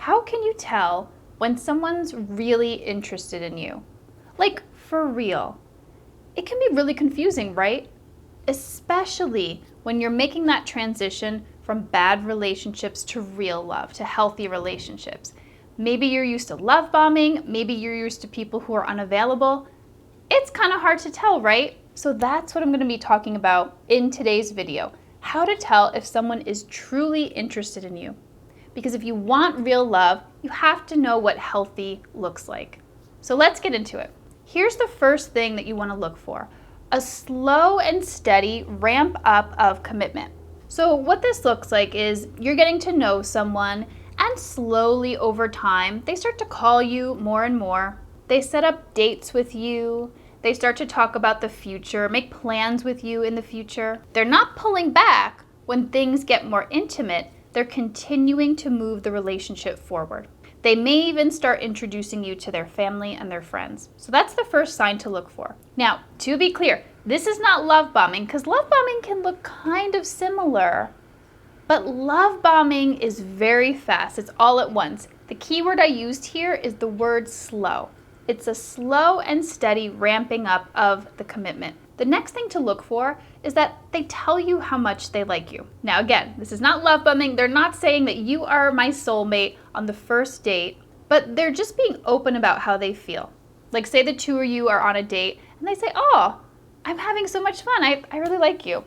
How can you tell when someone's really interested in you? Like, for real. It can be really confusing, right? Especially when you're making that transition from bad relationships to real love, to healthy relationships. Maybe you're used to love bombing, maybe you're used to people who are unavailable. It's kind of hard to tell, right? So that's what I'm going to be talking about in today's video. How to tell if someone is truly interested in you. Because if you want real love, you have to know what healthy looks like. So let's get into it. Here's the first thing that you want to look for: a slow and steady ramp up of commitment. So what this looks like is you're getting to know someone, and slowly over time, they start to call you more and more. They set up dates with you. They start to talk about the future, make plans with you in the future. They're not pulling back when things get more intimate. They're continuing to move the relationship forward. They may even start introducing you to their family and their friends. So that's the first sign to look for. Now, to be clear, this is not love bombing, because love bombing can look kind of similar. But love bombing is very fast. It's all at once. The key word I used here is the word slow. It's a slow and steady ramping up of the commitment. The next thing to look for is that they tell you how much they like you. Now again, this is not love bombing. They're not saying that you are my soulmate on the first date, but they're just being open about how they feel. Like, say the two of you are on a date and they say, "Oh, I'm having so much fun. I really like you."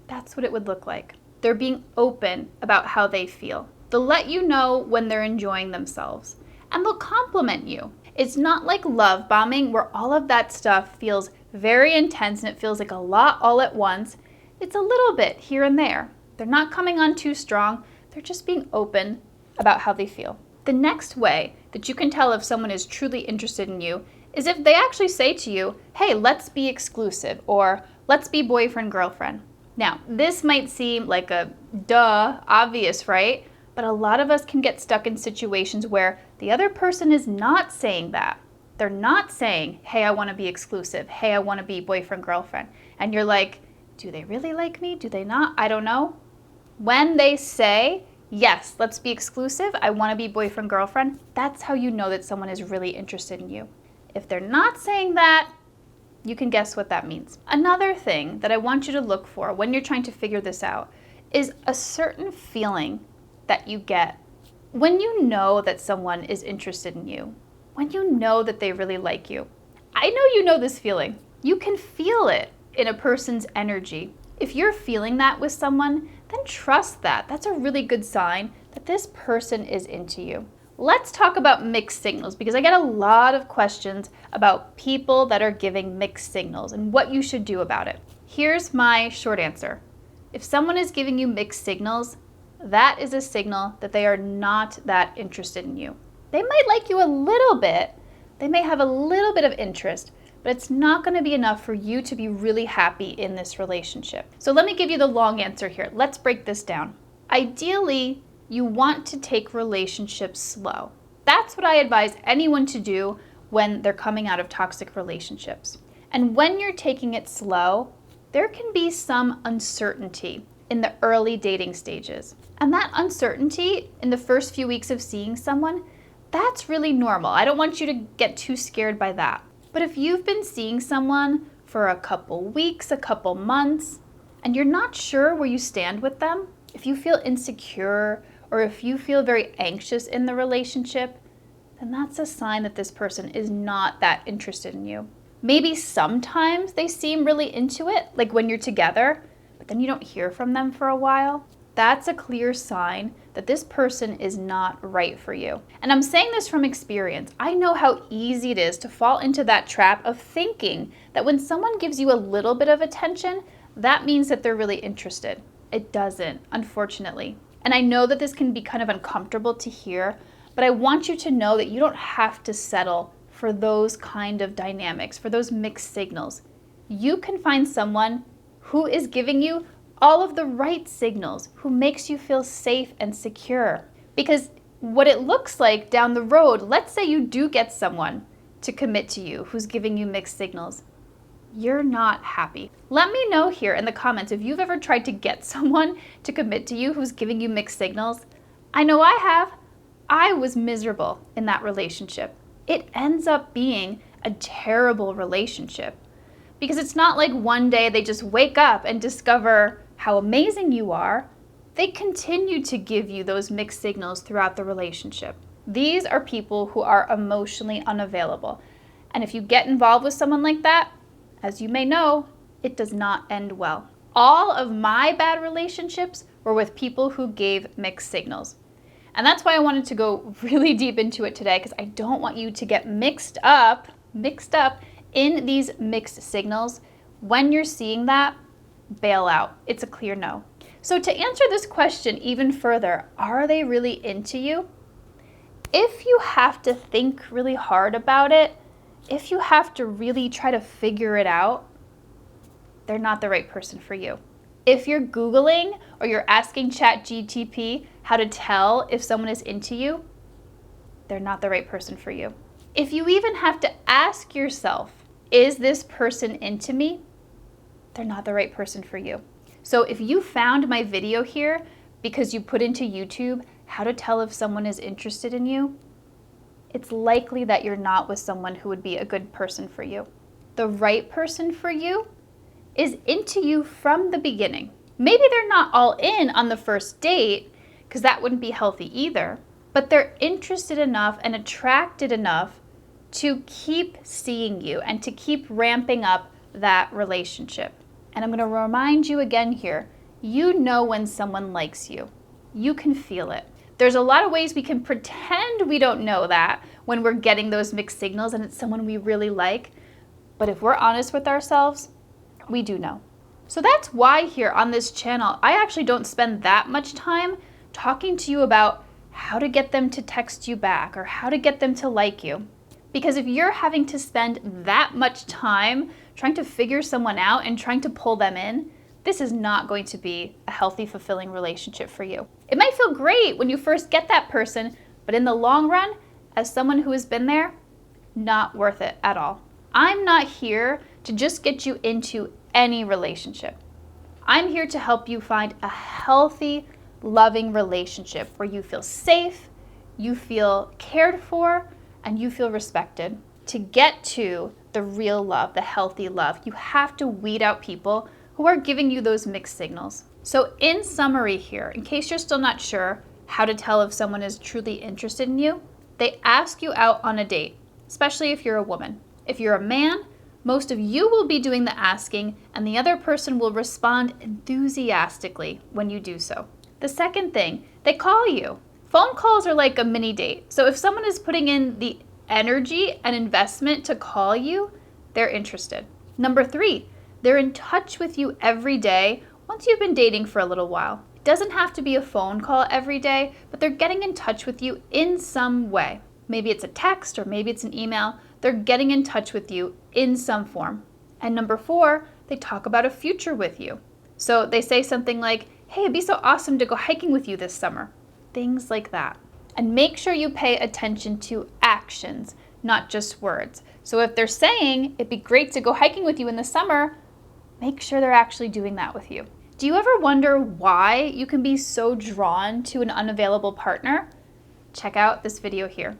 That's what it would look like. They're being open about how they feel. They'll let you know when they're enjoying themselves, and they'll compliment you. It's not like love bombing where all of that stuff feels very intense and it feels like a lot all at once. It's a little bit here and there. They're not coming on too strong. They're just being open about how they feel. The next way that you can tell if someone is truly interested in you is if they actually say to you, "Hey, let's be exclusive," or "Let's be boyfriend-girlfriend." Now, this might seem like a obvious, right? But a lot of us can get stuck in situations where the other person is not saying that. They're not saying, "Hey, I want to be exclusive. Hey, I want to be boyfriend-girlfriend." And you're like, do they really like me? Do they not? I don't know. When they say, "Yes, let's be exclusive. I want to be boyfriend-girlfriend," that's how you know that someone is really interested in you. If they're not saying that, you can guess what that means. Another thing that I want you to look for when you're trying to figure this out is a certain feeling that you get when you know that someone is interested in you, when you know that they really like you. I know you know this feeling. You can feel it in a person's energy. If you're feeling that with someone, then trust that. That's a really good sign that this person is into you. Let's talk about mixed signals, because I get a lot of questions about people that are giving mixed signals and what you should do about it. Here's my short answer. If someone is giving you mixed signals, that is a signal that they are not that interested in you. They might like you a little bit. They may have a little bit of interest, but it's not going to be enough for you to be really happy in this relationship. So let me give you the long answer here. Let's break this down. Ideally, you want to take relationships slow. That's what I advise anyone to do when they're coming out of toxic relationships. And when you're taking it slow, there can be some uncertainty in the early dating stages. And that uncertainty in the first few weeks of seeing someone, that's really normal. I don't want you to get too scared by that. But if you've been seeing someone for a couple weeks, a couple months, and you're not sure where you stand with them, if you feel insecure or if you feel very anxious in the relationship, then that's a sign that this person is not that interested in you. Maybe sometimes they seem really into it, like when you're together, but then you don't hear from them for a while. That's a clear sign that this person is not right for you. And I'm saying this from experience. I know how easy it is to fall into that trap of thinking that when someone gives you a little bit of attention, that means that they're really interested. It doesn't, unfortunately. And I know that this can be kind of uncomfortable to hear, but I want you to know that you don't have to settle for those kind of dynamics, for those mixed signals. You can find someone who is giving you all of the right signals, who makes you feel safe and secure. Because what it looks like down the road, let's say you do get someone to commit to you who's giving you mixed signals, you're not happy. Let me know here in the comments if you've ever tried to get someone to commit to you who's giving you mixed signals. I know I have. I was miserable in that relationship. It ends up being a terrible relationship because it's not like one day they just wake up and discover how amazing you are. They continue to give you those mixed signals throughout the relationship. These are people who are emotionally unavailable. And if you get involved with someone like that, as you may know, it does not end well. All of my bad relationships were with people who gave mixed signals. And that's why I wanted to go really deep into it today, because I don't want you to get mixed up in these mixed signals. When you're seeing that, bail out. It's a clear no. So to answer this question even further, are they really into you? If you have to think really hard about it, if you have to really try to figure it out, they're not the right person for you. If you're Googling or you're asking ChatGPT how to tell if someone is into you, they're not the right person for you. If you even have to ask yourself, is this person into me? They're not the right person for you. So if you found my video here because you put into YouTube how to tell if someone is interested in you, it's likely that you're not with someone who would be a good person for you. The right person for you is into you from the beginning. Maybe they're not all in on the first date, because that wouldn't be healthy either, but they're interested enough and attracted enough to keep seeing you and to keep ramping up that relationship. And I'm going to remind you again here, you know when someone likes you. You can feel it. There's a lot of ways we can pretend we don't know that when we're getting those mixed signals and it's someone we really like. But if we're honest with ourselves, we do know. So that's why here on this channel, I actually don't spend that much time talking to you about how to get them to text you back or how to get them to like you. Because if you're having to spend that much time trying to figure someone out and trying to pull them in, this is not going to be a healthy, fulfilling relationship for you. It might feel great when you first get that person, but in the long run, as someone who has been there, not worth it at all. I'm not here to just get you into any relationship. I'm here to help you find a healthy, loving relationship where you feel safe, you feel cared for, and you feel respected. To get to the real love, the healthy love, you have to weed out people who are giving you those mixed signals. So in summary here, in case you're still not sure how to tell if someone is truly interested in you, they ask you out on a date, especially if you're a woman. If you're a man, most of you will be doing the asking and the other person will respond enthusiastically when you do so. The second thing, they call you. Phone calls are like a mini date. So if someone is putting in the energy and investment to call you, they're interested. Number 3, they're in touch with you every day once you've been dating for a little while. It doesn't have to be a phone call every day, but they're getting in touch with you in some way. Maybe it's a text or maybe it's an email. They're getting in touch with you in some form. And number 4, they talk about a future with you. So they say something like, hey, it'd be so awesome to go hiking with you this summer. Things like that. And make sure you pay attention to actions, not just words. So if they're saying, it'd be great to go hiking with you in the summer, make sure they're actually doing that with you. Do you ever wonder why you can be so drawn to an unavailable partner? Check out this video here.